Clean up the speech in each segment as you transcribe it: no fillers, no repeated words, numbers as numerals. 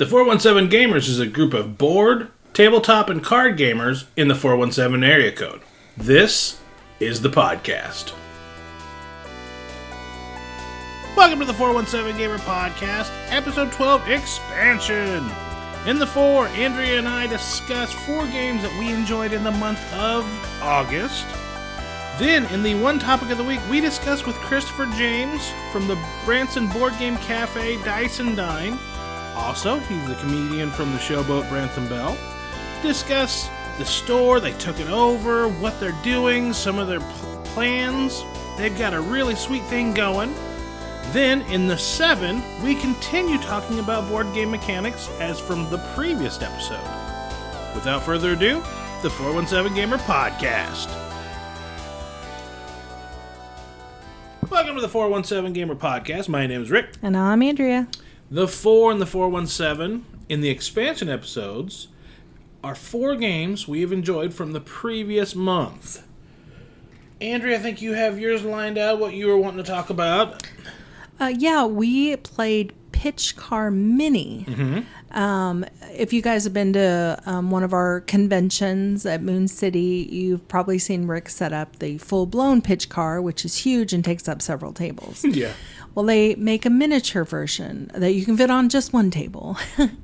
The 417Gamers is a group of board, tabletop, and card gamers in the 417 area code. This is the podcast. Welcome to the 417Gamer podcast, episode 12, Expansion. In the 4, Andrea and I discuss 4 games that we enjoyed in the month of August. Then, in the One Topic of the Week, we discuss with Christopher James from the Branson Board Game Cafe, Dine. Also, he's the comedian from the Showboat Branson Bell. Discuss the store, they took it over, what they're doing, some of their plans. They've got a really sweet thing going. Then, in the 7, we continue talking about board game mechanics as from the previous episode. Without further ado, the 417Gamer podcast. Welcome to the 417Gamer podcast. My name is Rick. And I'm Andrea. The 4 and the 417 in the expansion episodes are 4 games we have enjoyed from the previous month. Andrea, I think you have yours lined out, what you were wanting to talk about. Yeah, we played Pitchcar Mini. Mm-hmm. If you guys have been to one of our conventions at Moon City, you've probably seen Rick set up the full-blown Pitchcar, which is huge and takes up several tables. Yeah. Well, they make a miniature version that you can fit on just one table.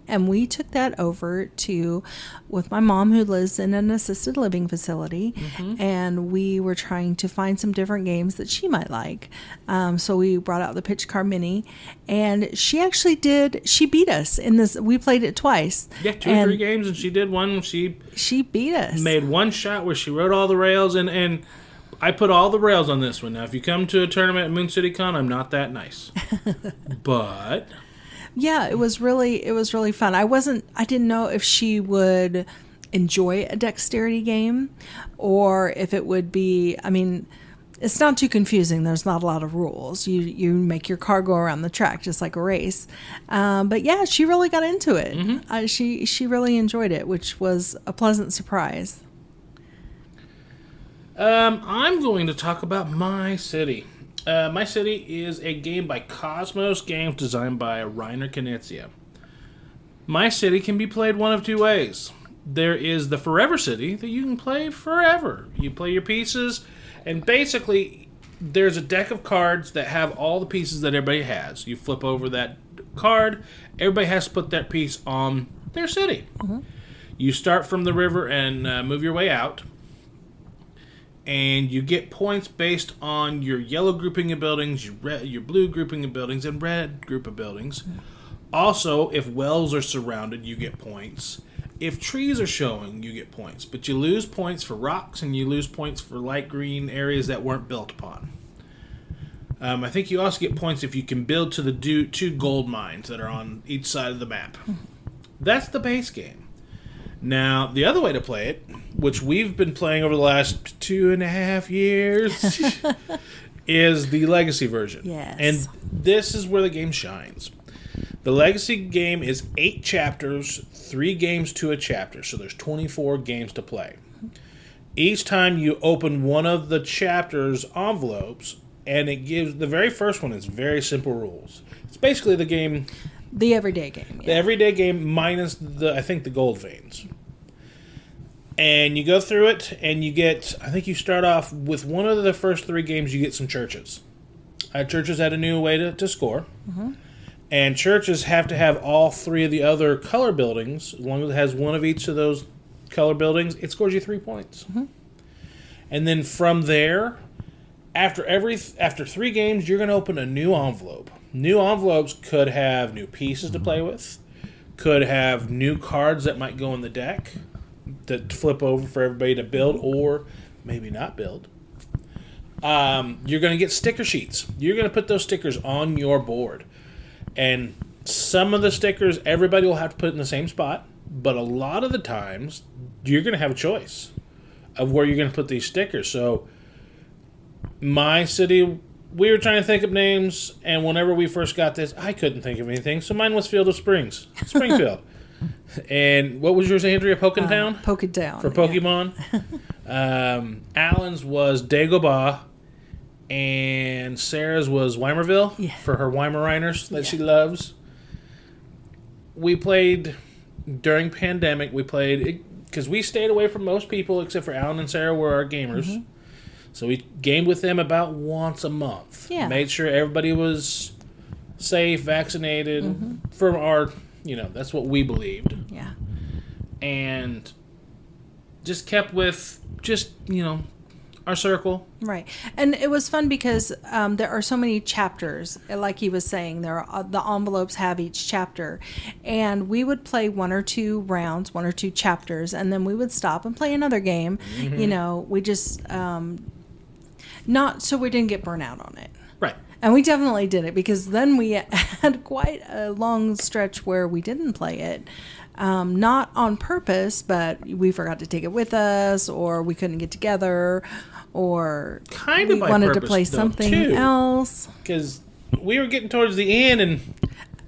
And we took that over to, with my mom who lives in an assisted living facility. Mm-hmm. And we were trying to find some different games that she might like. So we brought out the Pitchcar Mini. And she actually she beat us in this. We played it twice. Yeah, 2 or 3 games, and she did one. She beat us. Made one shot where she wrote all the rails, and I put all the rails on this one. Now, if you come to a tournament at Moon City Con, I'm not that nice. But yeah, it was really fun. I didn't know if she would enjoy a dexterity game or if it would be, it's not too confusing. There's not a lot of rules. You make your car go around the track just like a race. But yeah, she really got into it. Mm-hmm. She really enjoyed it, which was a pleasant surprise. I'm going to talk about My City. My City is a game by Cosmos Games designed by Reiner Knizia. My City can be played one of 2 ways. There is the Forever City that you can play forever. You play your pieces, and basically there's a deck of cards that have all the pieces that everybody has. You flip over that card, everybody has to put that piece on their city. Mm-hmm. You start from the river and move your way out. And you get points based on your yellow grouping of buildings, your blue grouping of buildings, and red group of buildings. Also, if wells are surrounded, you get points. If trees are showing, you get points. But you lose points for rocks, and you lose points for light green areas that weren't built upon. I think you also get points if you can build to the 2 gold mines that are on each side of the map. That's the base game. Now, the other way to play it, which we've been playing over the last 2.5 years, is the Legacy version. Yes. And this is where the game shines. The Legacy game is 8 chapters, 3 games to a chapter, so there's 24 games to play. Each time you open one of the chapters' envelopes, and it gives, the very first one is very simple rules. It's basically the game... The everyday game. Yeah. The everyday game minus the gold veins. And you go through it, and you get, I think you start off with one of the first 3 games, you get some churches. Churches had a new way to score. Mm-hmm. And churches have to have all 3 of the other color buildings. As long as it has one of each of those color buildings, it scores you 3 points. Mm-hmm. And then from there, after 3 games, you're going to open a new envelope. New envelopes could have new pieces to play with, could have new cards that might go in the deck that flip over for everybody to build or maybe not build. You're going to get sticker sheets. You're going to put those stickers on your board. And some of the stickers, everybody will have to put in the same spot, but a lot of the times, you're going to have a choice of where you're going to put these stickers. So, My City... We were trying to think of names, and whenever we first got this, I couldn't think of anything, so mine was Field of Springfield. And what was yours, Andrea? Pokentown? Pokentown. For Pokemon. Yeah. Alan's was Dagobah, and Sarah's was Weimerville for her Weimariners that she loves. we played during pandemic. We played because we stayed away from most people except for Alan and Sarah were our gamers. Mm-hmm. So we gamed with them about once a month. Yeah. Made sure everybody was safe, vaccinated. Mm-hmm. From our, that's what we believed. Yeah. And just kept with our circle. Right. And it was fun because there are so many chapters. Like he was saying, the envelopes have each chapter. And we would play 1 or 2 rounds, 1 or 2 chapters, and then we would stop and play another game. Mm-hmm. We just, not so we didn't get burnt out on it. Right. And we definitely did it because then we had quite a long stretch where we didn't play it. Not on purpose, but we forgot to take it with us, or we couldn't get together, or kind of we wanted to play something else. Because we were getting towards the end,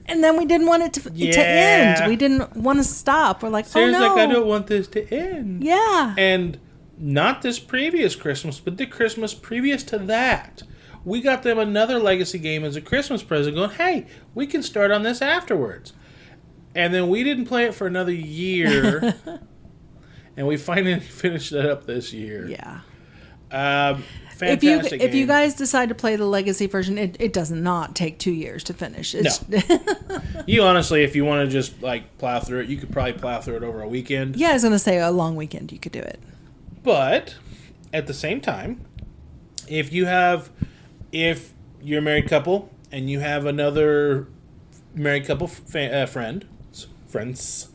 and then we didn't want it to end. We didn't want to stop. We're like, Sarah's oh no, like, I don't want this to end. Yeah. And not this previous Christmas, but the Christmas previous to that. We got them another Legacy game as a Christmas present going, hey, we can start on this afterwards. And then we didn't play it for another year. And we finally finished it up this year. Yeah. Fantastic If you guys decide to play the Legacy version, it does not take 2 years to finish. No. You honestly, if you want to just plow through it, you could probably plow through it over a weekend. Yeah, I was going to say a long weekend you could do it. But at the same time, if you're a married couple and you have another married couple friends,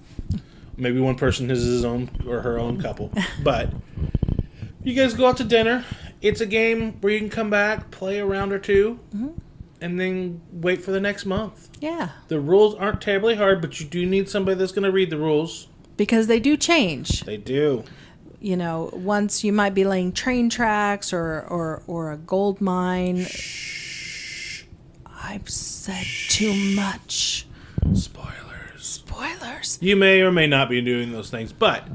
maybe one person has his own or her own couple, but you guys go out to dinner. It's a game where you can come back, play a round or two, mm-hmm. and then wait for the next month. Yeah. The rules aren't terribly hard, but you do need somebody that's going to read the rules. Because they do change. They do. Once you might be laying train tracks or a gold mine. Shh. I've said too much. Spoilers. You may or may not be doing those things, but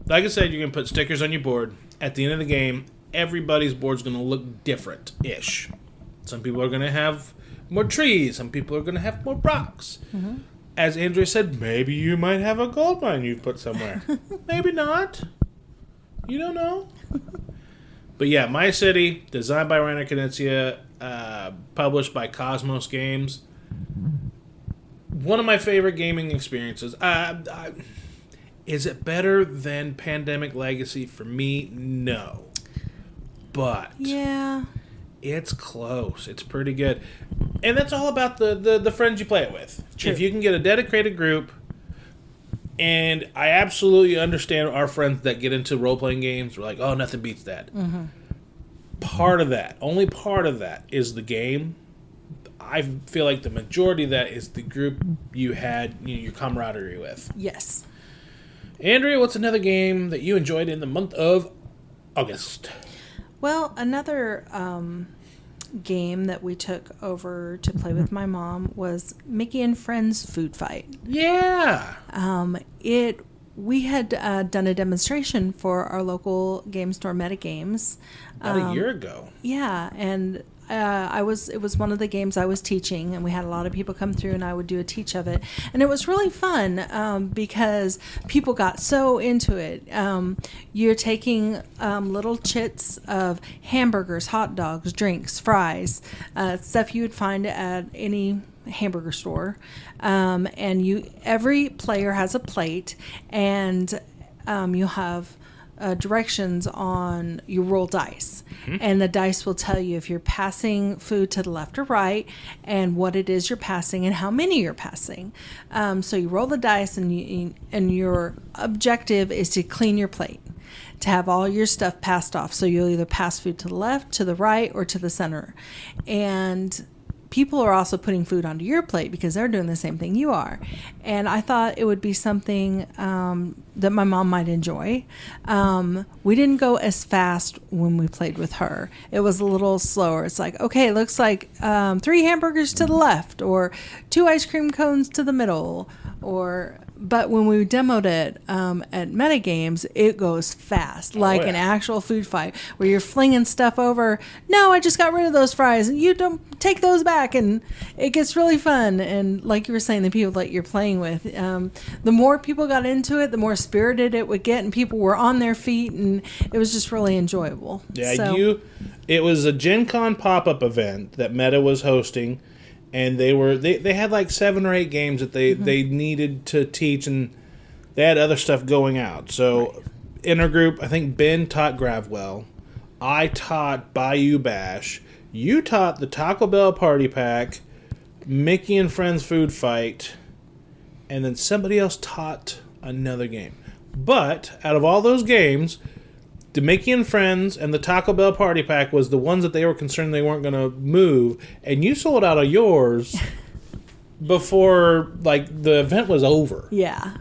like I said, you're going to put stickers on your board. At the end of the game, everybody's board's going to look different-ish. Some people are going to have more trees. Some people are going to have more rocks. Mm-hmm. As Andrea said, maybe you might have a gold mine you've put somewhere. Maybe not. You don't know. But yeah, My City, designed by Rainer Knizia, published by Cosmos Games. One of my favorite gaming experiences. Is it better than Pandemic Legacy? For me, no. But yeah, it's close. It's pretty good. And that's all about the friends you play it with. True. If you can get a dedicated group, and I absolutely understand our friends that get into role-playing games. We're like, oh, nothing beats that. Mm-hmm. Only part of that is the game. I feel like the majority of that is the group you had your camaraderie with. Yes. Andrea, what's another game that you enjoyed in the month of August? Well, another game that we took over to play with my mom was Mickey and Friends Food Fight. Yeah. We had done a demonstration for our local game store, Meadow Games. About a year ago. Yeah, and it was one of the games I was teaching, and we had a lot of people come through, and I would do a teach of it, and it was really fun because people got so into it. You're taking little chits of hamburgers, hot dogs, drinks, fries, stuff you would find at any hamburger store, and every player has a plate, and you have directions on you roll dice, mm-hmm. and the dice will tell you if you're passing food to the left or right, and what it is you're passing and how many you're passing. So you roll the dice, and your objective is to clean your plate, to have all your stuff passed off. So you'll either pass food to the left, to the right, or to the center. And people are also putting food onto your plate because they're doing the same thing you are. And I thought it would be something that my mom might enjoy. We didn't go as fast when we played with her. It was a little slower. It's like, okay, it looks like 3 hamburgers to the left, or 2 ice cream cones to the middle, But when we demoed it at Metagames, it goes fast, like an actual food fight where you're flinging stuff over. No, I just got rid of those fries, and you don't take those back, and it gets really fun. And like you were saying, the people that you're playing with, the more people got into it, the more spirited it would get, and people were on their feet, and it was just really enjoyable. Yeah, it was a Gen Con pop-up event that Meadow was hosting. And they had like 7 or 8 games that they needed to teach, and they had other stuff going out. So, in our group, I think Ben taught Gravwell, I taught Bayou Bash, you taught the Taco Bell Party Pack, Mickey and Friends Food Fight, and then somebody else taught another game. But out of all those games, the Mickey and Friends and the Taco Bell Party Pack was the ones that they were concerned they weren't going to move, and you sold out of yours before like the event was over. Yeah.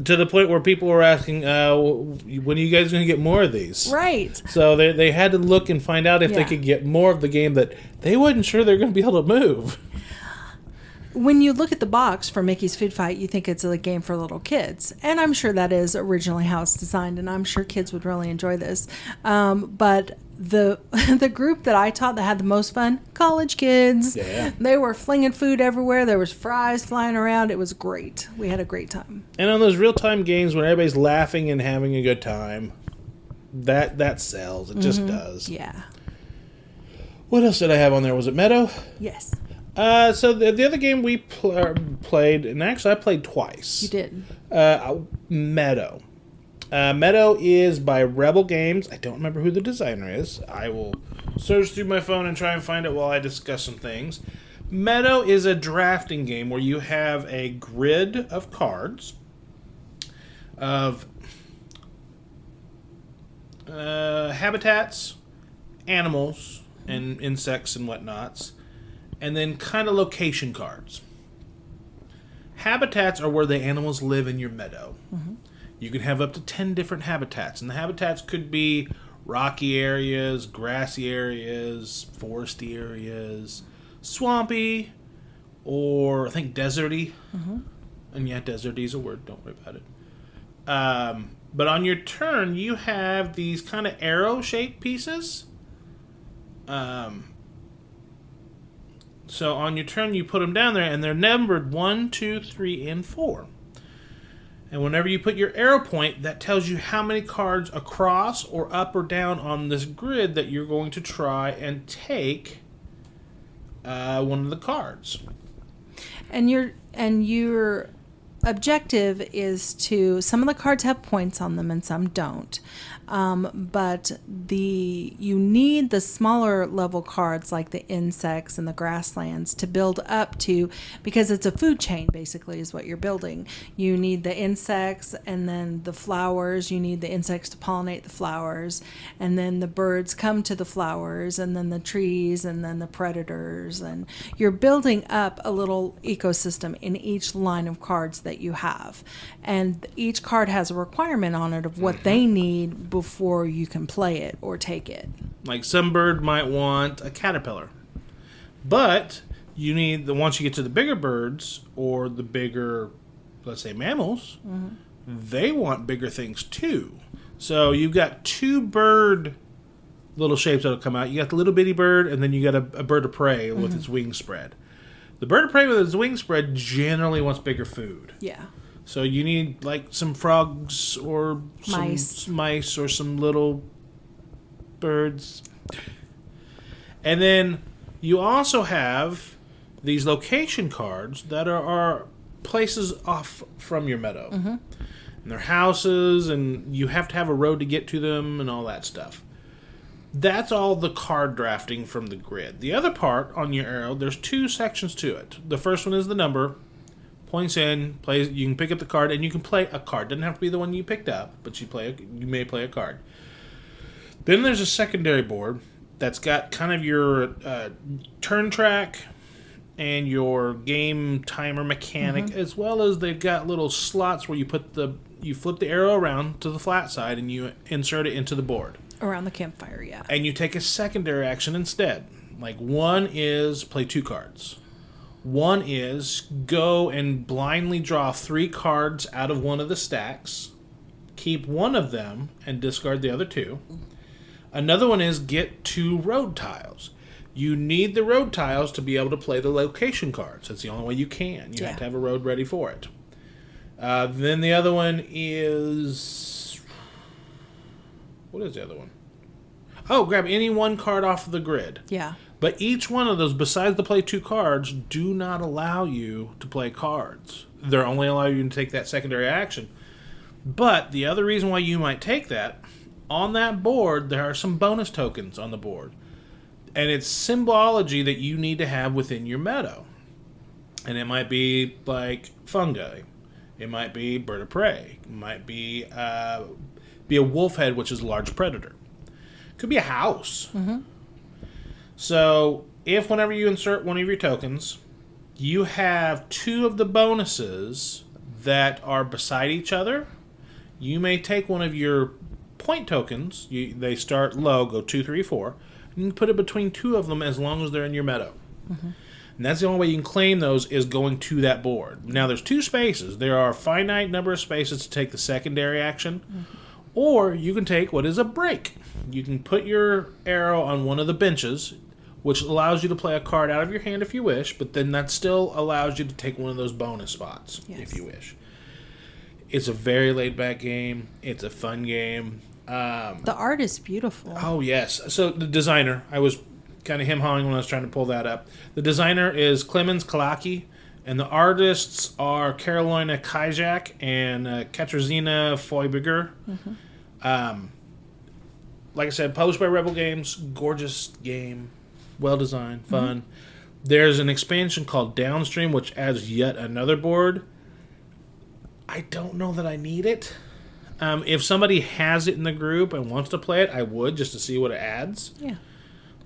To the point where people were asking, when are you guys going to get more of these? Right. So they had to look and find out if they could get more of the game that they wasn't sure they were going to be able to move. When you look at the box for Mickey's Food Fight, you think it's a game for little kids. And I'm sure that is originally how it's designed, and I'm sure kids would really enjoy this. But the group that I taught that had the most fun, college kids. Yeah. They were flinging food everywhere. There was fries flying around. It was great. We had a great time. And on those real-time games when everybody's laughing and having a good time, that sells. It just does. Yeah. What else did I have on there? Was it Meadow? Yes. So the other game we played, and actually I played twice. You did. Meadow. Meadow is by Rebel Games. I don't remember who the designer is. I will search through my phone and try and find it while I discuss some things. Meadow is a drafting game where you have a grid of cards of habitats, animals, and insects and whatnots. And then kind of location cards. Habitats are where the animals live in your meadow. Mm-hmm. You can have up to 10 different habitats. And the habitats could be rocky areas, grassy areas, foresty areas, swampy, or I think deserty. Mm-hmm. And yeah, deserty is a word. Don't worry about it. But on your turn, you have these kind of arrow-shaped pieces. So on your turn, you put them down there, and they're numbered 1, 2, 3, and 4. And whenever you put your arrow point, that tells you how many cards across or up or down on this grid that you're going to try and take one of the cards. And your objective is to, some of the cards have points on them and some don't. But you need the smaller level cards like the insects and the grasslands to build up to, because it's a food chain basically is what you're building. You need the insects and then the flowers. You need the insects to pollinate the flowers, and then the birds come to the flowers, and then the trees, and then the predators. And you're building up a little ecosystem in each line of cards that you have. And each card has a requirement on it of what they need before you can play it or take it. Like some bird might want a caterpillar. But you need, once you get to the bigger birds or the bigger, let's say, mammals, they want bigger things too. So you've got 2 bird little shapes that'll come out. You got the little bitty bird, and then you got a bird of prey with its wings spread. The bird of prey with its wings spread generally wants bigger food. Yeah. So you need like some frogs or some mice or some little birds. And then you also have these location cards that are places off from your meadow. Mm-hmm. And they're houses, and you have to have a road to get to them and all that stuff. That's all the card drafting from the grid. The other part on your arrow, there's 2 sections to it. The first one is the number. Points in, plays. You can pick up the card, and you can play a card. Doesn't have to be the one you picked up, but you may play a card. Then there's a secondary board that's got kind of your turn track and your game timer mechanic, as well as they've got little slots where you flip the arrow around to the flat side and you insert it into the board. Around the campfire, yeah. And you take a secondary action instead. Like one is play 2 cards. One is go and blindly draw 3 cards out of one of the stacks, keep one of them, and discard the other 2. Another one is get 2 road tiles. You need the road tiles to be able to play the location cards. That's the only way you can. You have to have a road ready for it. Then the other one is... What is the other one? Oh, grab any one card off of the grid. Yeah. But each one of those, besides the play 2 cards, do not allow you to play cards. They're only allow you to take that secondary action. But the other reason why you might take that, on that board, there are some bonus tokens on the board. And it's symbology that you need to have within your meadow. And it might be like fungi. It might be bird of prey. It might be a wolf head, which is a large predator. It could be a house. Mm-hmm. So, if whenever you insert one of your tokens, you have 2 of the bonuses that are beside each other, you may take one of your point tokens, they start low, go 2, 3, 4, and you can put it between 2 of them as long as they're in your meadow. Mm-hmm. And that's the only way you can claim those is going to that board. Now, there's 2 spaces. There are a finite number of spaces to take the secondary action, or you can take what is a break. You can put your arrow on one of the benches, which allows you to play a card out of your hand if you wish, but then that still allows you to take one of those bonus spots if you wish. It's a very laid-back game. It's a fun game. The art is beautiful. Oh, yes. So the designer, I was kind of hem-hawing when I was trying to pull that up. The designer is Clemens Kalaki, and the artists are Carolina Kajak and Katarzyna Foibiger. Mm-hmm. Like I said, published by Rebel Games. Gorgeous game. Well-designed, fun. Mm-hmm. There's an expansion called Downstream, which adds yet another board. I don't know that I need it. If somebody has it in the group and wants to play it, I would, just to see what it adds. Yeah.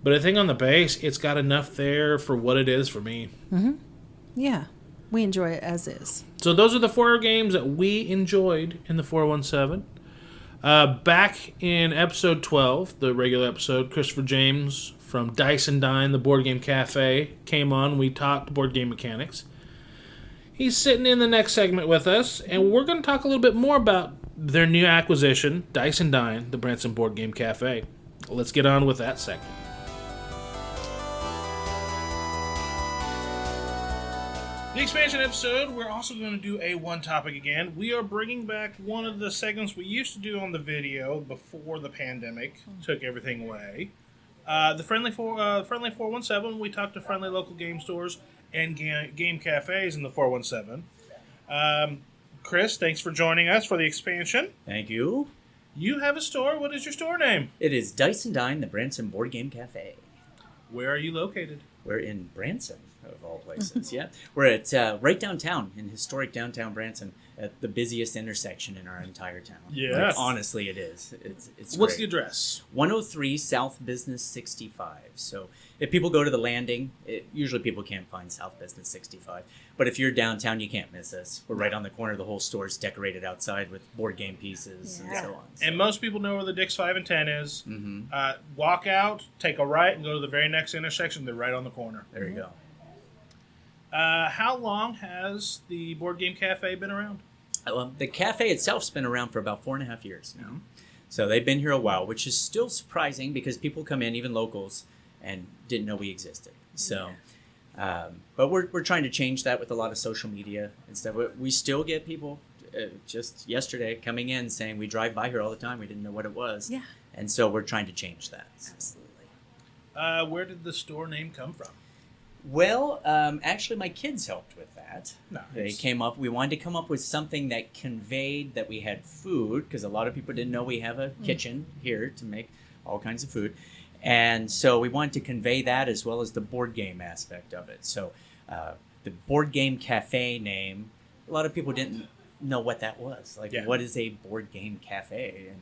But I think on the base, it's got enough there for what it is for me. Mm-hmm. Yeah. We enjoy it as is. So those are the 4 games that we enjoyed in the 417. Back in episode 12, the regular episode, Christopher James from Dice and Dine, the Board Game Cafe, came on. We talked board game mechanics. He's sitting in the next segment with us, and we're going to talk a little bit more about their new acquisition, Dice and Dine, the Branson Board Game Cafe. Let's get on with that segment. The expansion episode, we're also going to do a one topic again. We are bringing back one of the segments we used to do on the video before the pandemic took everything away. The Friendly 417, we talked to friendly local game stores and game cafes in the 417. Chris, thanks for joining us for the expansion. Thank you. You have a store. What is your store name? It is Dice and Dine, the Branson Board Game Cafe. Where are you located? We're in Branson, of all places, yeah. We're at right downtown, in historic downtown Branson, at the busiest intersection in our entire town. Yes. Like, honestly, it is. It's What's great. the address? 103 South Business 65. So if people go to the landing, usually people can't find South Business 65. But if you're downtown, you can't miss us. We're right on the corner. The whole store's decorated outside with board game pieces and so on. So. And most people know where the Dick's 5 and 10 is. Mm-hmm. Walk out, take a right, and go to the very next intersection. They're right on the corner. There you go. How long has the Board Game Cafe been around? The cafe itself's been around for about 4.5 years now. So they've been here a while, which is still surprising because people come in, even locals, and didn't know we existed. So, but we're trying to change that with a lot of social media and stuff. We still get people just yesterday coming in saying we drive by here all the time. We didn't know what it was. Yeah. And so we're trying to change that. Absolutely. Where did the store name come from? Well, actually, my kids helped with that. Nice. They came up. We wanted to come up with something that conveyed that we had food, because a lot of people didn't know we have a kitchen here to make all kinds of food. And so we wanted to convey that as well as the board game aspect of it. So the Board Game Cafe name, a lot of people didn't know what that was. Like, what is a board game cafe?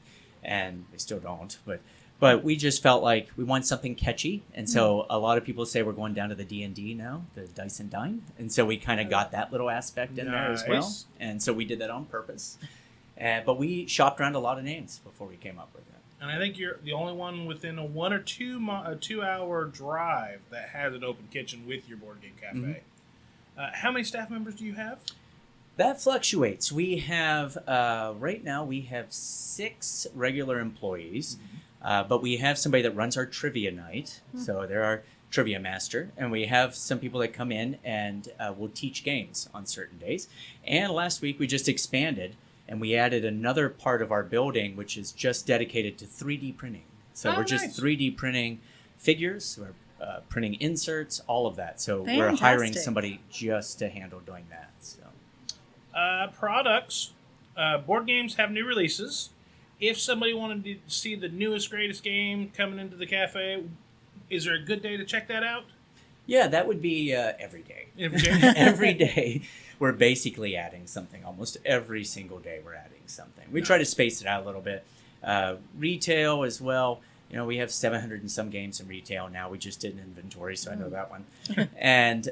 And they still don't, But we just felt like we want something catchy, and so a lot of people say we're going down to the D&D now, the Dice and Dine, and so we kind of got that little aspect in there as well, and so we did that on purpose. But we shopped around a lot of names before we came up with it. And I think you're the only one within a 1 or 2 hour drive that has an open kitchen with your Board Game Cafe. How many staff members do you have? That fluctuates. We have, right now, we have 6 regular employees, but we have somebody that runs our trivia night. So they're our trivia master. And we have some people that come in and will teach games on certain days. And last week we just expanded and we added another part of our building, which is just dedicated to 3D printing. So we're just 3D printing figures, we're printing inserts, all of that. So we're hiring somebody just to handle doing that. So. Products. Board games have new releases. If somebody wanted to see the newest, greatest game coming into the cafe, is there a good day to check that out? Yeah, that would be every day. Every day, we're basically adding something. Almost every single day, we're adding something. We try to space it out a little bit. Retail as well. You know, we have 700 and some games in retail now. We just did an inventory, so I know that one. And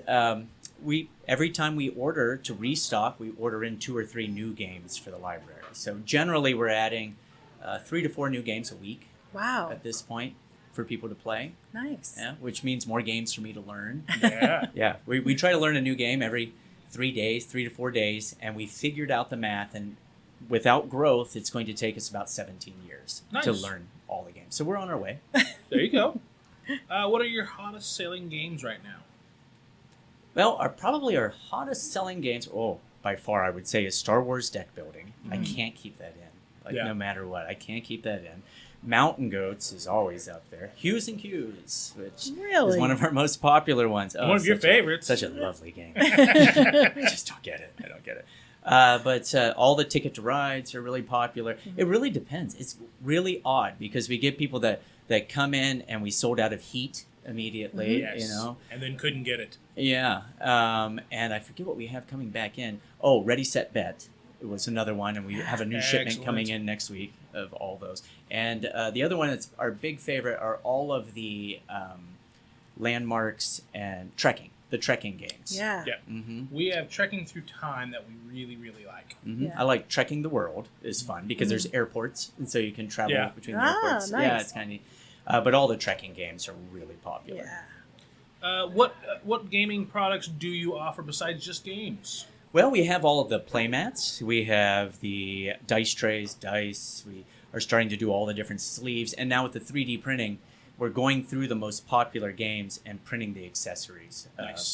every time we order to restock, we order in 2 or 3 new games for the library. So generally, we're adding 3 to 4 new games a week. Wow. At this point, for people to play. Nice. Yeah, which means more games for me to learn. Yeah. Yeah, we try to learn a new game every 3 days, 3 to 4 days, and we figured out the math. And without growth, it's going to take us about 17 years to learn all the games. So we're on our way. There you go. What are your hottest selling games right now? Well, probably our hottest selling games, by far, I would say, is Star Wars deck building. I can't keep that in. No matter what, I can't keep that in. Mountain Goats is always up there. Hues and Cues, which is one of our most popular ones. One of your favorites. Such a lovely game. I just don't get it. I don't get it. But all the Ticket to Rides are really popular. It really depends. It's really odd because we get people that come in and we sold out of Heat immediately, Yes. you know. And then couldn't get it. Yeah. And I forget what we have coming back in. Oh, Ready, Set, Bet. It was another one, and we have a new shipment coming in next week of all those. And the other one that's our big favorite are all of the landmarks and the trekking games. Yeah. Mm-hmm. We have Trekking Through Time that we really, really like. Mm-hmm. Yeah. I like Trekking the World is fun because there's airports, and so you can travel between the airports. Nice. Yeah, it's kind of neat. But all the trekking games are really popular. Yeah. What gaming products do you offer besides just games? Well, we have all of the playmats. We have the dice trays, dice. We are starting to do all the different sleeves. And now with the 3D printing, we're going through the most popular games and printing the accessories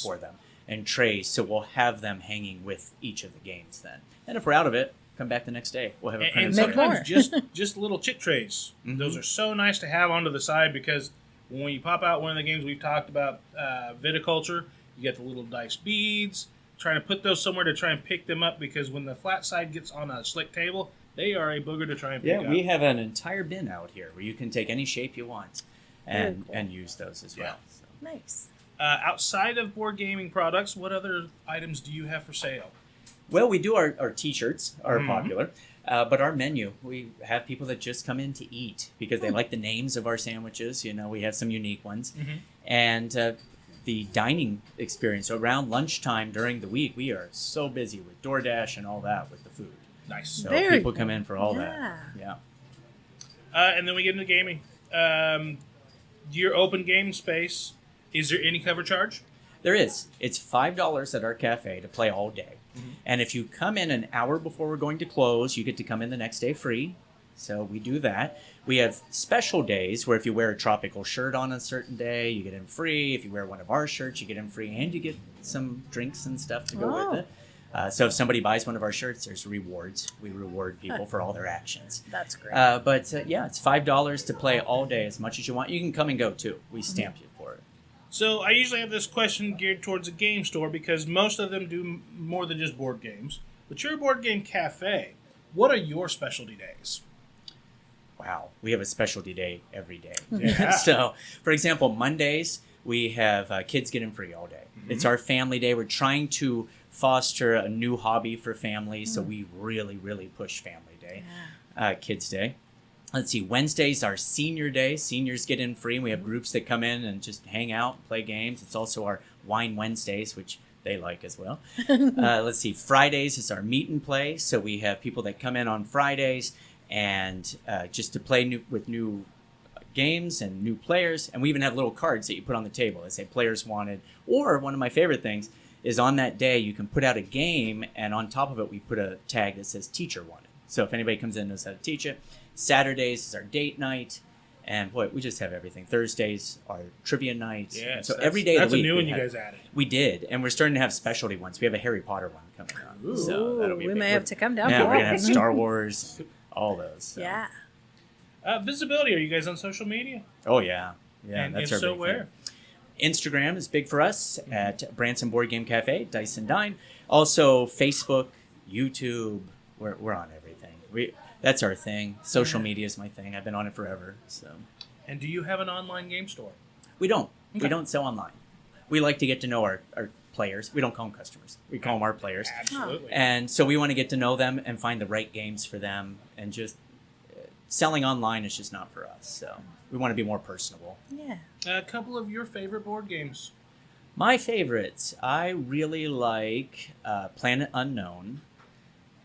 for them and trays. So we'll have them hanging with each of the games then. And if we're out of it, come back the next day. We'll have a printed And set. sometimes just little chit trays. Mm-hmm. Those are so nice to have onto the side because when you pop out one of the games we've talked about, viticulture, you get the little dice beads. Trying to put those somewhere to try and pick them up because when the flat side gets on a slick table, they are a booger to try and pick up. Yeah, we have an entire bin out here where you can take any shape you want and use those as well. So. Nice. Outside of board gaming products, what other items do you have for sale? Well, we do our T-shirts are popular, but our menu, we have people that just come in to eat because they like the names of our sandwiches. You know, we have some unique ones. And the dining experience around lunchtime during the week, we are so busy with DoorDash and all that with the food. Nice. So Very people come in for all that. Yeah. And then we get into gaming. Your open game space, is there any cover charge? There is. It's $5 at our cafe to play all day. And if you come in an hour before we're going to close, you get to come in the next day free. So we do that. We have special days where if you wear a tropical shirt on a certain day, you get in free. If you wear one of our shirts, you get in free. And you get some drinks and stuff to go with it. So if somebody buys one of our shirts, there's rewards. We reward people for all their actions. That's great. But it's $5 to play all day as much as you want. You can come and go, too. We stamp you for it. So I usually have this question geared towards a game store because most of them do more than just board games. But you're a board game cafe. What are your specialty days? Wow, we have a specialty day every day. Yeah. So, for example, Mondays, we have kids get in free all day. It's our family day. We're trying to foster a new hobby for families, so we really, really push family day, kids day. Let's see, Wednesday's our senior day. Seniors get in free, and we have groups that come in and just hang out, play games. It's also our Wine Wednesdays, which they like as well. Let's see, Fridays is our meet and play, so we have people that come in on Fridays and just to play with new games and new players. And we even have little cards that you put on the table that say players wanted. Or one of my favorite things is on that day you can put out a game, and on top of it we put a tag that says teacher wanted. So if anybody comes in and knows how to teach it. Saturdays is our date night. And boy, we just have everything. Thursdays are trivia nights. Yeah, so every day of the week. That's a new one you guys added. We did. And we're starting to have specialty ones. We have a Harry Potter one coming out. Ooh, so that'll be we may have to come down for yeah, that. we're going to have Star Wars, all those. So. Yeah. Visibility, are you guys on social media? Oh, yeah. Yeah, and that's if our so, big where? thing. Instagram is big for us at Branson Board Game Cafe, Dice and Dine. Also, Facebook, YouTube. We're on everything. That's our thing. Social media is my thing. I've been on it forever. So. And do you have an online game store? We don't. Okay. We don't sell online. We like to get to know our players. We don't call them customers. We call them our players. Absolutely. And so we want to get to know them and find the right games for them. And just selling online is just not for us. So we want to be more personable. Yeah. A couple of your favorite board games. My favorites. I really like Planet Unknown.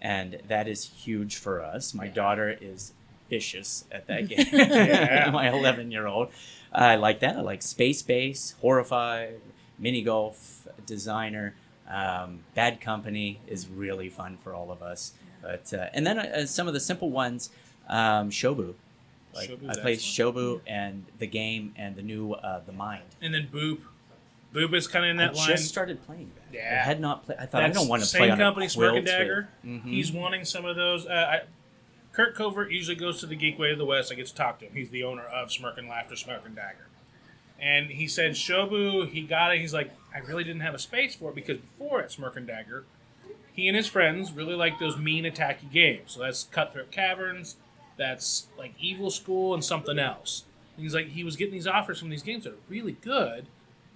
And that is huge for us. My daughter is vicious at that game. My 11-year-old. I like that. I like Space Base, Horrified, Mini Golf, Designer. Bad Company is really fun for all of us. But and then some of the simple ones, Shobu. I play Shobu and the game and the new The Mind. And then Boop. Boop is kind of in that line. I just started playing that. Yeah. I had not played. I thought I don't want to play same on company, a Smirk quilt. and Dagger. Mm-hmm. He's wanting some of those. Kurt Covert usually goes to the Geek Way of the West. I get to talk to him. He's the owner of Smirk and Laughter, Smirk and Dagger. And he said Shobu, he got it. He's like, I really didn't have a space for it because before at Smirk and Dagger, he and his friends really like those mean attacky games. So that's Cutthroat Caverns, that's like Evil School, and something else. And he's like, he was getting these offers from these games that are really good.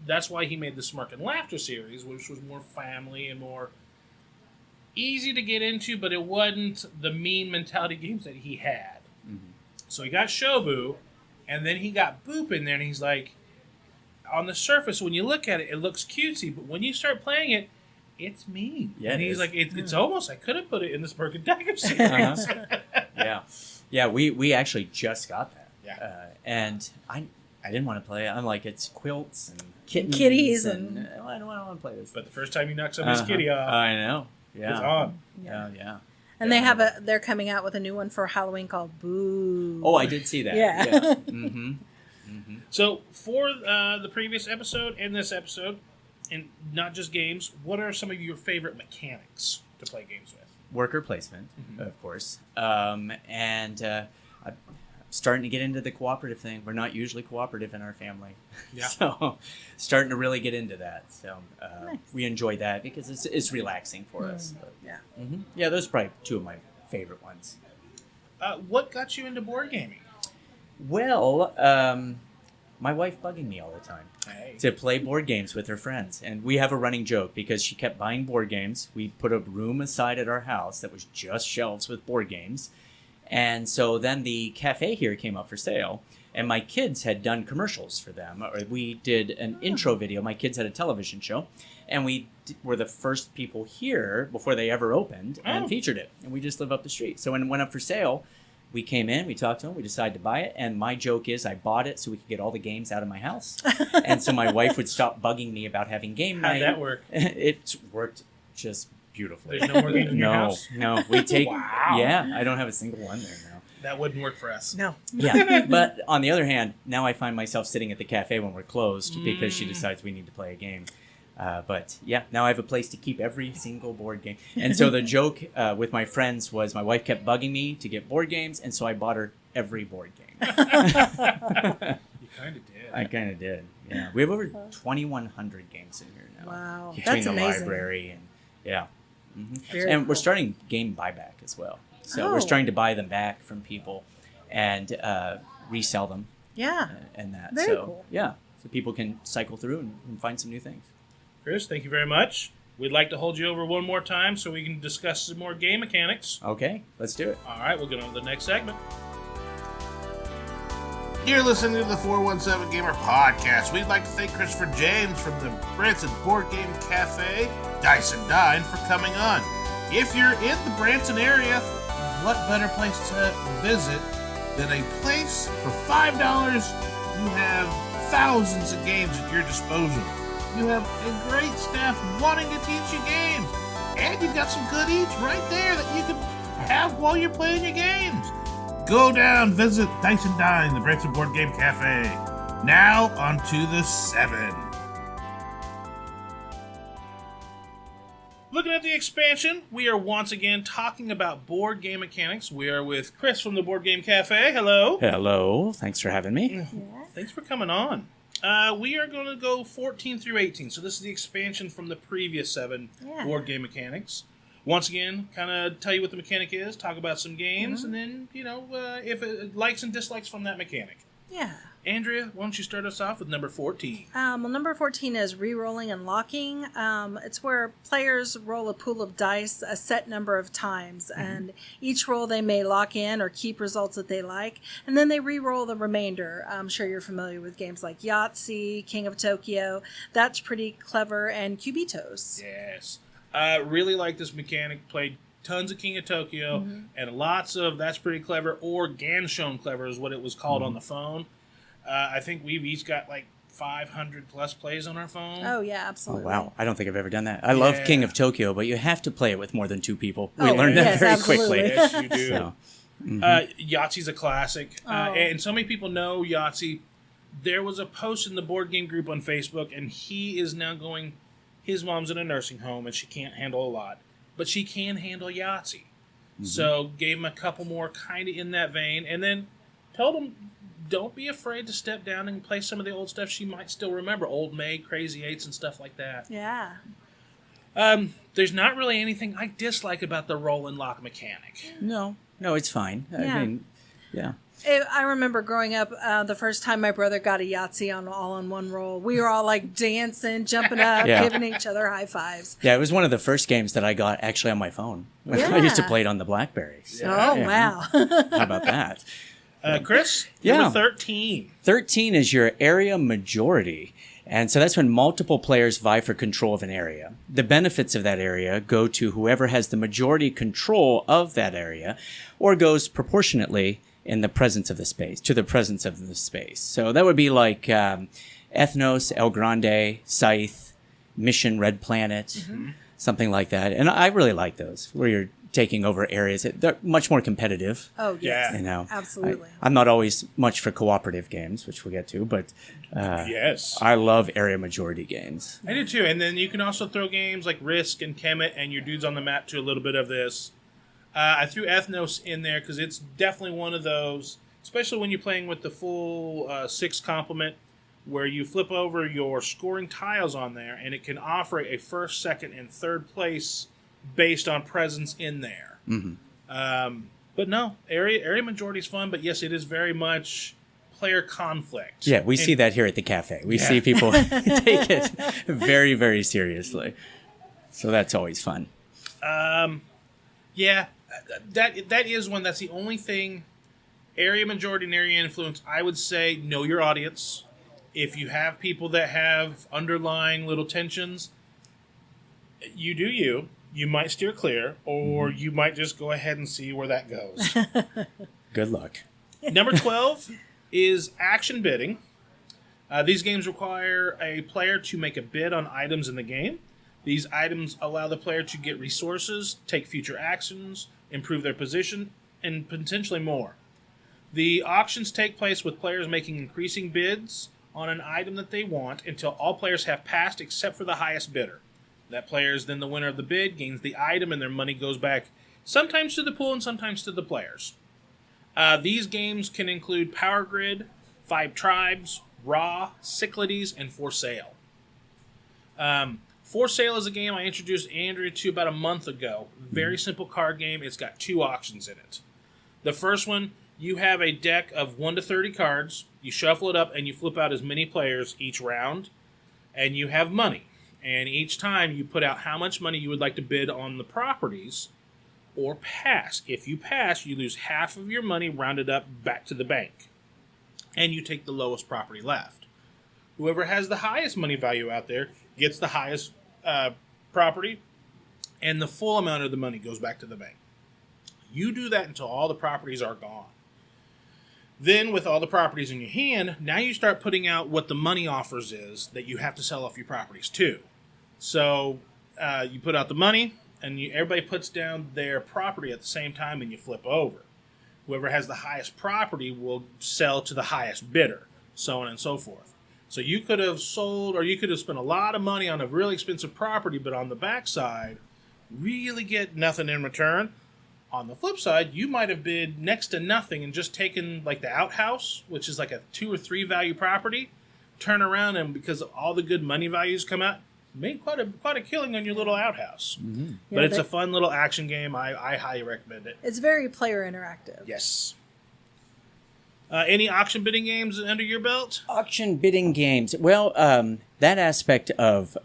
That's why he made the Smirk and Laughter series, which was more family and more easy to get into, but it wasn't the mean mentality games that he had. Mm-hmm. So he got Shobu, and then he got Boop in there, and he's like, on the surface, when you look at it, it looks cutesy, but when you start playing it, it's mean. Yeah, and he's like, it's almost, I could have put it in the Smirk and Dagger series. Uh-huh. Yeah, we actually just got that. Yeah. And I didn't want to play it. I'm like, it's quilts and kitties and I don't want to play this. But the first time you knock somebody's kitty off, I know. Yeah. It's on. Yeah. And they're coming out with a new one for Halloween called Boo. Oh, I did see that. Yeah. Mm-hmm. Mm-hmm. So for the previous episode and this episode, and not just games, what are some of your favorite mechanics to play games with? Worker placement, of course. And I'm starting to get into the cooperative thing. We're not usually cooperative in our family. Yeah. So starting to really get into that. So Nice. we enjoy that because it's relaxing for us. But, Yeah. mm-hmm. Yeah, those are probably two of my favorite ones. What got you into board gaming? Well, my wife bugging me all the time Hey. to play board games with her friends. And we have a running joke because she kept buying board games. We put a room aside at our house that was just shelves with board games. And so then the cafe here came up for sale, and my kids had done commercials for them. Or we did an intro video. My kids had a television show, and we were the first people here before they ever opened and featured it. And we just live up the street. So when it went up for sale, we came in, we talked to them, we decided to buy it. And my joke is I bought it so we could get all the games out of my house. And so my wife would stop bugging me about having game night. How'd that work? It worked just beautifully. There's no more games in your house? No, we take. Wow. Yeah, I don't have a single one there now. That wouldn't work for us. No. Yeah, but on the other hand, now I find myself sitting at the cafe when we're closed because she decides we need to play a game. But yeah, now I have a place to keep every single board game. And so the joke with my friends was my wife kept bugging me to get board games, and so I bought her every board game. You kind of did. I kind of did. Yeah, we have over 2,100 games in here now. Wow, between that's the amazing. library and yeah. Very And we're cool. starting game buyback as well. So we're starting to buy them back from people and resell them Yeah. and that. Very so cool. yeah, so people can cycle through and find some new things. Chris, thank you very much. We'd like to hold you over one more time so we can discuss some more game mechanics. Okay, let's do it. All right, we'll get on to the next segment. You're listening to the 417Gamer podcast. We'd like to thank Christopher James from the Branson Board Game Cafe, Dice and Dine, for coming on. If you're in the Branson area, what better place to visit than a place for $5? You have thousands of games at your disposal. You have a great staff wanting to teach you games. And you've got some good eats right there that you can have while you're playing your games. Go down, visit Dice and Dine, the Branson Board Game Cafe. Now, on to the 7. Looking at the expansion, we are once again talking about board game mechanics. We are with Chris from the Board Game Cafe. Hello. Hello. Thanks for having me. Yeah. Thanks for coming on. We are going to go 14 through 18. So this is the expansion from the previous 7 board game mechanics. Once again, kind of tell you what the mechanic is, talk about some games, and then, if it likes and dislikes from that mechanic. Yeah. Andrea, why don't you start us off with number 14? Well, number 14 is re-rolling and locking. It's where players roll a pool of dice a set number of times, and each roll they may lock in or keep results that they like, and then they re-roll the remainder. I'm sure you're familiar with games like Yahtzee, King of Tokyo. That's pretty clever, and Cubitos. Yes. Really like this mechanic. Played tons of King of Tokyo, and lots of That's Pretty Clever, or Ganshon Clever is what it was called on the phone. I think we've each got like 500 plus plays on our phone. Oh, yeah, absolutely. Oh, wow. I don't think I've ever done that. I love King of Tokyo, but you have to play it with more than 2 people. We learned that very quickly. Yes, you do. So, Yahtzee's a classic. And so many people know Yahtzee. There was a post in the board game group on Facebook, and he is now going... His mom's in a nursing home, and she can't handle a lot. But she can handle Yahtzee. So gave him a couple more kind of in that vein, and then told him, don't be afraid to step down and play some of the old stuff she might still remember. Old May, Crazy Eights, and stuff like that. Yeah. There's not really anything I dislike about the roll and lock mechanic. no, it's fine. I mean, yeah. I remember growing up, the first time my brother got a Yahtzee on all-in-one roll, we were all like dancing, jumping up, giving each other high fives. Yeah, it was one of the first games that I got actually on my phone. I used to play it on the BlackBerry. So, wow. How about that? Chris, number 13. 13 is your area majority. And so that's when multiple players vie for control of an area. The benefits of that area go to whoever has the majority control of that area, or goes proportionately in the presence of the space, to the presence of the space. So that would be like Ethnos, El Grande, Scythe, Mission Red Planet, something like that. And I really like those, where you're taking over areas. They're much more competitive. Oh, yes. Yeah. You know, Absolutely. I'm not always much for cooperative games, which we'll get to, but Yes. I love area majority games. I do too. And then you can also throw games like Risk and Kemet and your dudes on the map to a little bit of this. I threw Ethnos in there because it's definitely one of those, especially when you're playing with the full 6 complement, where you flip over your scoring tiles on there, and it can offer a first, second, and third place based on presence in there. But no, area majority is fun, but yes, it is very much player conflict. Yeah, we see that here at the cafe. We see people take it very, very seriously. So that's always fun. Yeah, that is one. That's the only thing. Area majority and area influence, I would say know your audience. If you have people that have underlying little tensions, you do you. You might steer clear, or you might just go ahead and see where that goes. Good luck. Number 12 is action bidding. These games require a player to make a bid on items in the game. These items allow the player to get resources, take future actions, improve their position, and potentially more. The auctions take place with players making increasing bids on an item that they want until all players have passed except for the highest bidder. That player is then the winner of the bid, gains the item, and their money goes back sometimes to the pool and sometimes to the players. These games can include Power Grid, 5 Tribes, Raw, Cyclades, and For Sale. For Sale is a game I introduced Andrea to about a month ago. Very simple card game. It's got 2 auctions in it. The first one, you have a deck of 1 to 30 cards. You shuffle it up and you flip out as many players each round. And you have money. And each time you put out how much money you would like to bid on the properties or pass. If you pass, you lose half of your money rounded up back to the bank. And you take the lowest property left. Whoever has the highest money value out there gets the highest property, and the full amount of the money goes back to the bank. You do that until all the properties are gone. Then, with all the properties in your hand, now you start putting out what the money offers is that you have to sell off your properties too. So you put out the money, and everybody puts down their property at the same time, and you flip over. Whoever has the highest property will sell to the highest bidder, so on and so forth. So you could have sold, or you could have spent a lot of money on a really expensive property, but on the backside, really get nothing in return. On the flip side, you might have bid next to nothing and just taken like the outhouse, which is like a 2 or 3 value property, turn around and because all the good money values come out, made quite a killing on your little outhouse. Yeah, But it's a fun little action game. I highly recommend it. It's very player interactive. Yes. Any auction bidding games under your belt? Auction bidding games. Well, that aspect of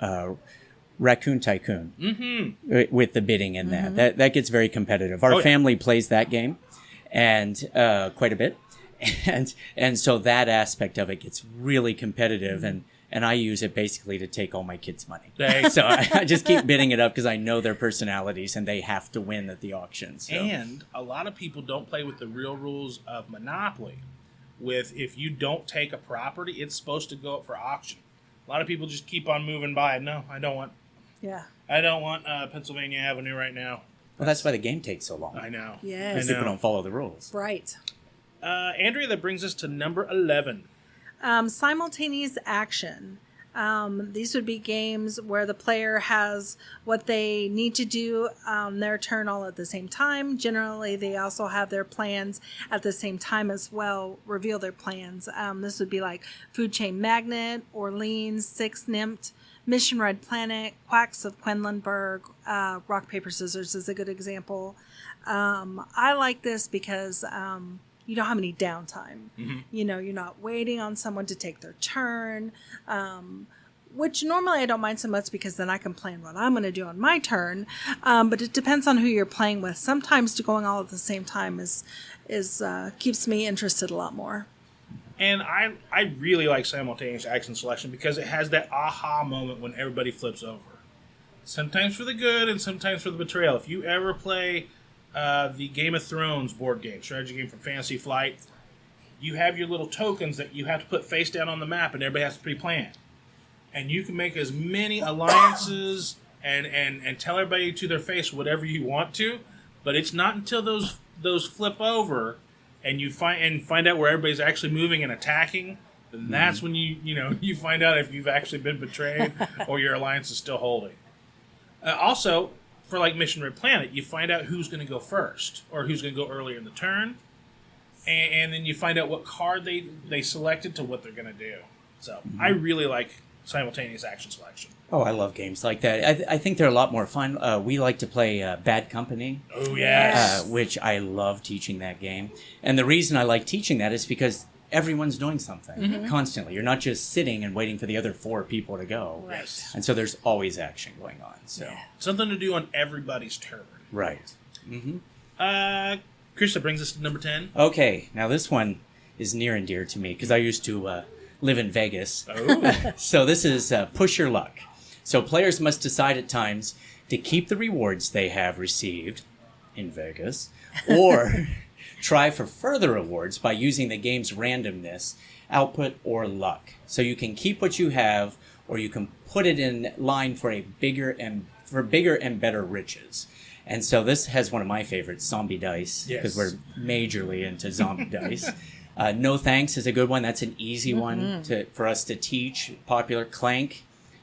Raccoon Tycoon with the bidding in that gets very competitive. Our family plays that game, and quite a bit, and so that aspect of it gets really competitive, and I use it basically to take all my kids' money. So I just keep bidding it up because I know their personalities and they have to win at the auction. So. And a lot of people don't play with the real rules of Monopoly. With if you don't take a property, it's supposed to go up for auction. A lot of people just keep on moving by. No, I don't want. Yeah. I don't want Pennsylvania Avenue right now. Well, that's why the game takes so long. I know. Yes. Because people don't follow the rules. Right. Andrea, that brings us to number 11. Simultaneous action. These would be games where the player has what they need to do on their turn all at the same time. Generally, they also have their plans at the same time as well, reveal their plans. This would be like Food Chain Magnet, Orleans, Six Nimmt, Mission Red Planet, Quacks of Quedlinburg, Rock, Paper, Scissors is a good example. I like this because you don't have any downtime. You know, you're not waiting on someone to take their turn, which normally I don't mind so much because then I can plan what I'm going to do on my turn. But it depends on who you're playing with. Sometimes going all at the same time is keeps me interested a lot more. And I really like simultaneous action selection because it has that aha moment when everybody flips over. Sometimes for the good and sometimes for the betrayal. If you ever play the Game of Thrones board game, strategy game from Fantasy Flight, you have your little tokens that you have to put face down on the map and everybody has to pre-plan. And you can make as many alliances and tell everybody to their face whatever you want to, but it's not until those flip over and you find out where everybody's actually moving and attacking, then that's when you find out if you've actually been betrayed or your alliance is still holding. Also, for like Mission Red Planet, you find out who's going to go first or who's going to go earlier in the turn, and then you find out what card they selected to what they're going to do. So I really like simultaneous action selection. Oh, I love games like that. I think they're a lot more fun. We like to play Bad Company. Oh, yes. Which I love teaching that game. And the reason I like teaching that is because everyone's doing something constantly. You're not just sitting and waiting for the other 4 people to go. Right. And so there's always action going on. So Something to do on everybody's turn. Right. Chris, that brings us to number 10. Okay, now this one is near and dear to me because I used to live in Vegas. Oh. So this is Push Your Luck. So players must decide at times to keep the rewards they have received in Vegas or try for further rewards by using the game's randomness, output, or luck. So you can keep what you have or you can put it in line for bigger and better riches. And so this has one of my favorites, Zombie Dice, because we're majorly into Zombie Dice. No Thanks is a good one. That's an easy one for us to teach. Popular. Clank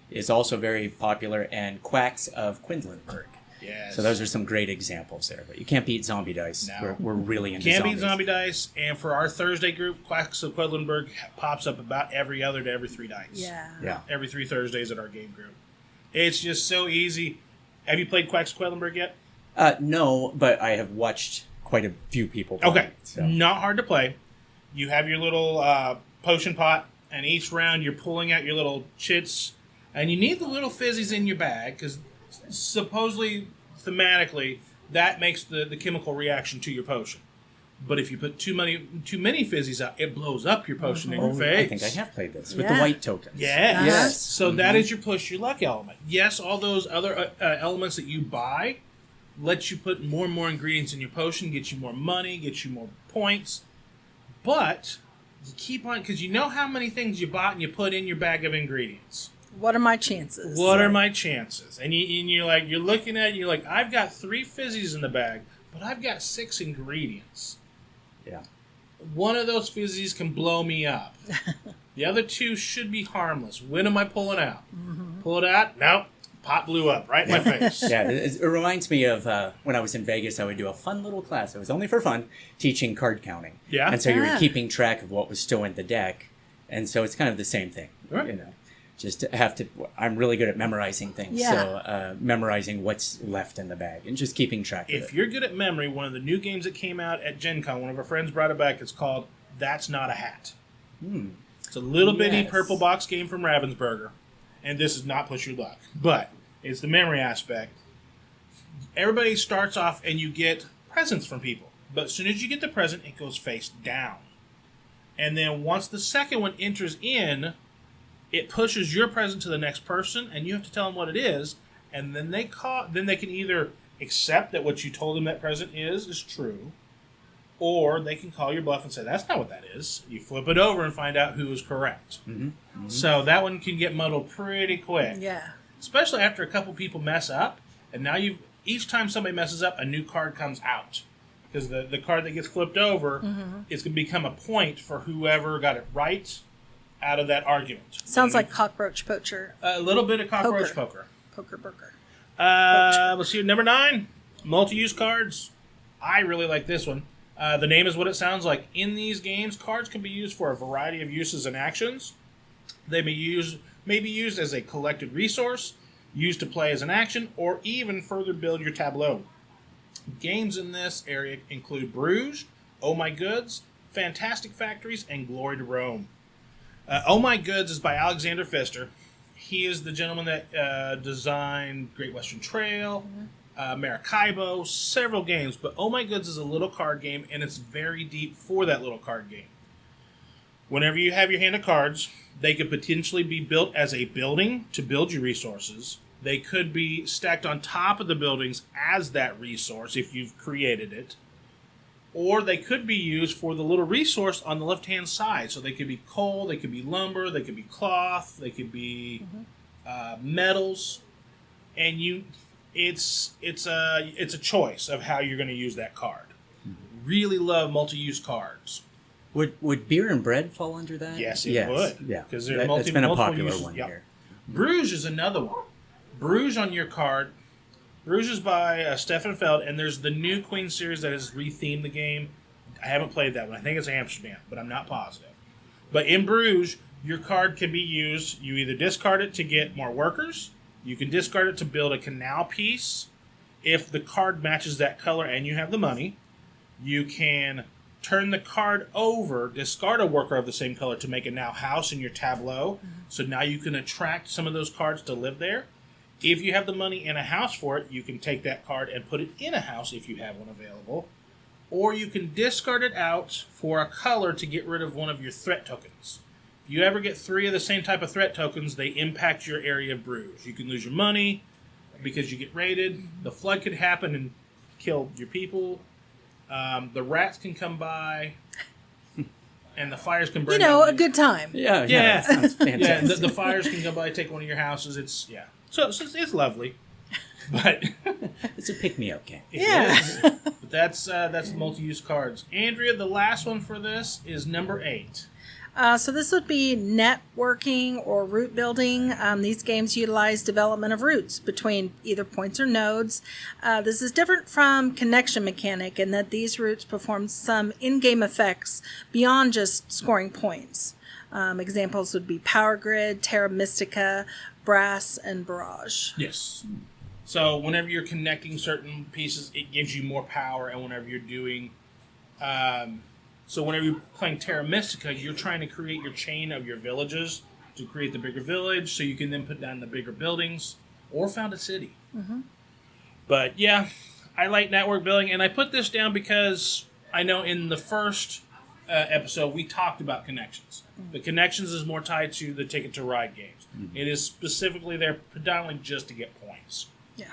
is also very popular, and Quacks of Quedlinburg. Yes. So those are some great examples there. But you can't beat Zombie Dice. No. We're really into Can't zombies. beat Zombie Dice, and for our Thursday group, Quacks of Quedlinburg pops up about every other to every 3 nights. Yeah. Every 3 Thursdays at our game group. It's just so easy. Have you played Quacks of Quedlinburg yet? No, but I have watched quite a few people play. Okay. So. Not hard to play. You have your little potion pot, and each round you're pulling out your little chits, and you need the little fizzies in your bag, because supposedly, thematically, that makes the chemical reaction to your potion. But if you put too many fizzies out, it blows up your potion in your face. I think I have played this with the white tokens. Yes. Yes. So that is your push your luck element. Yes, all those other elements that you buy let you put more and more ingredients in your potion, get you more money, get you more points. But you keep on, because you know how many things you bought and you put in your bag of ingredients. What are my chances? What are my chances? And you're looking at it, you're like, I've got 3 fizzies in the bag, but I've got 6 ingredients. Yeah. One of those fizzies can blow me up. The other 2 should be harmless. When am I pulling out? Mm-hmm. Pull it out? Nope. Pot blew up right in my face. Yeah, it reminds me of when I was in Vegas, I would do a fun little class. It was only for fun, teaching card counting. Yeah. And so you were keeping track of what was still in the deck. And so it's kind of the same thing. Right. You know, just have to, I'm really good at memorizing things. Yeah. So memorizing what's left in the bag and just keeping track of it. If you're good at memory, one of the new games that came out at Gen Con, one of our friends brought it back, it's called That's Not a Hat. It's a little bitty purple box game from Ravensburger. And this is not Push Your Luck. But it's the memory aspect. Everybody starts off and you get presents from people. But as soon as you get the present, it goes face down. And then once the second one enters in, it pushes your present to the next person, and you have to tell them what it is. And then they can either accept that what you told them that present is true, or they can call your bluff and say, that's not what that is. You flip it over and find out who is correct. Mm-hmm. Mm-hmm. So that one can get muddled pretty quick. Yeah. Especially after a couple people mess up, and now each time somebody messes up, a new card comes out. Because the card that gets flipped over is going to become a point for whoever got it right out of that argument. Sounds like cockroach poacher. A little bit of cockroach poker. Poker. Let's see, number 9, multi-use cards. I really like this one. The name is what it sounds like. In these games, cards can be used for a variety of uses and actions. They may be used as a collected resource, used to play as an action, or even further build your tableau. Games in this area include Bruges, Oh My Goods, Fantastic Factories, and Glory to Rome. Oh My Goods is by Alexander Pfister. He is the gentleman that designed Great Western Trail, Maracaibo, several games. But Oh My Goods is a little card game, and it's very deep for that little card game. Whenever you have your hand of cards, they could potentially be built as a building to build your resources. They could be stacked on top of the buildings as that resource if you've created it. Or they could be used for the little resource on the left-hand side. So they could be coal, they could be lumber, they could be cloth, they could be metals. And it's a choice of how you're going to use that card. Really love multi-use cards. Would beer and bread fall under that? Yes, it would. Yeah, because it's been a popular one here. Bruges is another one. Bruges on your card. Bruges is by Stefan Feld, and there's the new Queen series that has rethemed the game. I haven't played that one. I think it's Amsterdam, but I'm not positive. But in Bruges, your card can be used. You either discard it to get more workers. You can discard it to build a canal piece. If the card matches that color and you have the money, you can turn the card over, discard a worker of the same color to make a now house in your tableau. So now you can attract some of those cards to live there. If you have the money and a house for it, you can take that card and put it in a house if you have one available. Or you can discard it out for a color to get rid of one of your threat tokens. If you ever get 3 of the same type of threat tokens, they impact your area of Bruges. You can lose your money because you get raided. The flood could happen and kill your people. The rats can come by. And the fires can burn a good time. Yeah. That sounds fantastic. Yeah, the fires can come by, take one of your houses. So it's lovely, but it's a pick-me-up game. But that's multi-use cards. Andrea, the last one for this is number 8. So this would be networking or route building. These games utilize development of routes between either points or nodes. This is different from connection mechanic in that these routes perform some in-game effects beyond just scoring points. Examples would be Power Grid, Terra Mystica, Brass, and Barrage. Yes. So whenever you're connecting certain pieces, it gives you more power, and whenever you're doing... So whenever you're playing Terra Mystica, you're trying to create your chain of your villages to create the bigger village, so you can then put down the bigger buildings or found a city. Mm-hmm. But yeah, I like network building, and I put this down because I know in the first episode we talked about connections. Mm-hmm. The connections is more tied to the Ticket to Ride games. Mm-hmm. It is specifically there predominantly just to get points. Yeah.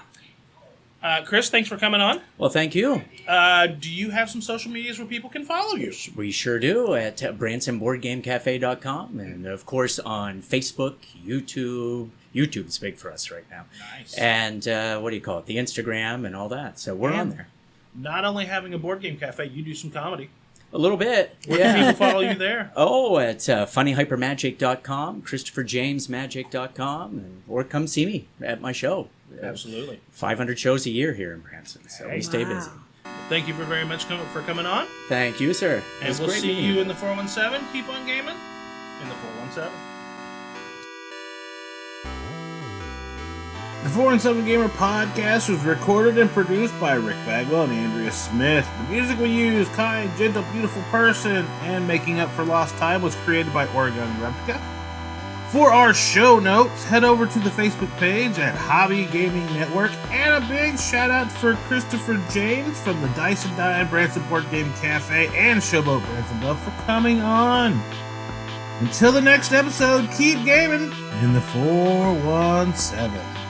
Chris, thanks for coming on. Well, thank you. Do you have some social medias where people can follow you? We sure do at BransonBoardGameCafe.com, and of course on Facebook, YouTube. YouTube's big for us right now. Nice. And what do you call it? The Instagram and all that. So we're on there. Not only having a board game cafe, you do some comedy. A little bit. Where can people follow you there? Oh, at funnyhypermagic.com, ChristopherJamesMagic.com, or come see me at my show. Absolutely. 500 shows a year here in Branson, so we stay busy. Thank you very much for coming on. Thank you, sir. And we'll see you in the 417. Keep on gaming in the 417. The 417 Gamer podcast was recorded and produced by Rick Bagwell and Andrea Smith. The music we use, Kind, Gentle, Beautiful Person, and Making Up for Lost Time, was created by Oregon Replica. For our show notes, head over to the Facebook page at Hobby Gaming Network, and a big shout out for Christopher James from the Dice and Dine Branson Board Game Cafe and Showboat Branson Bluff for coming on. Until the next episode, keep gaming in the 417.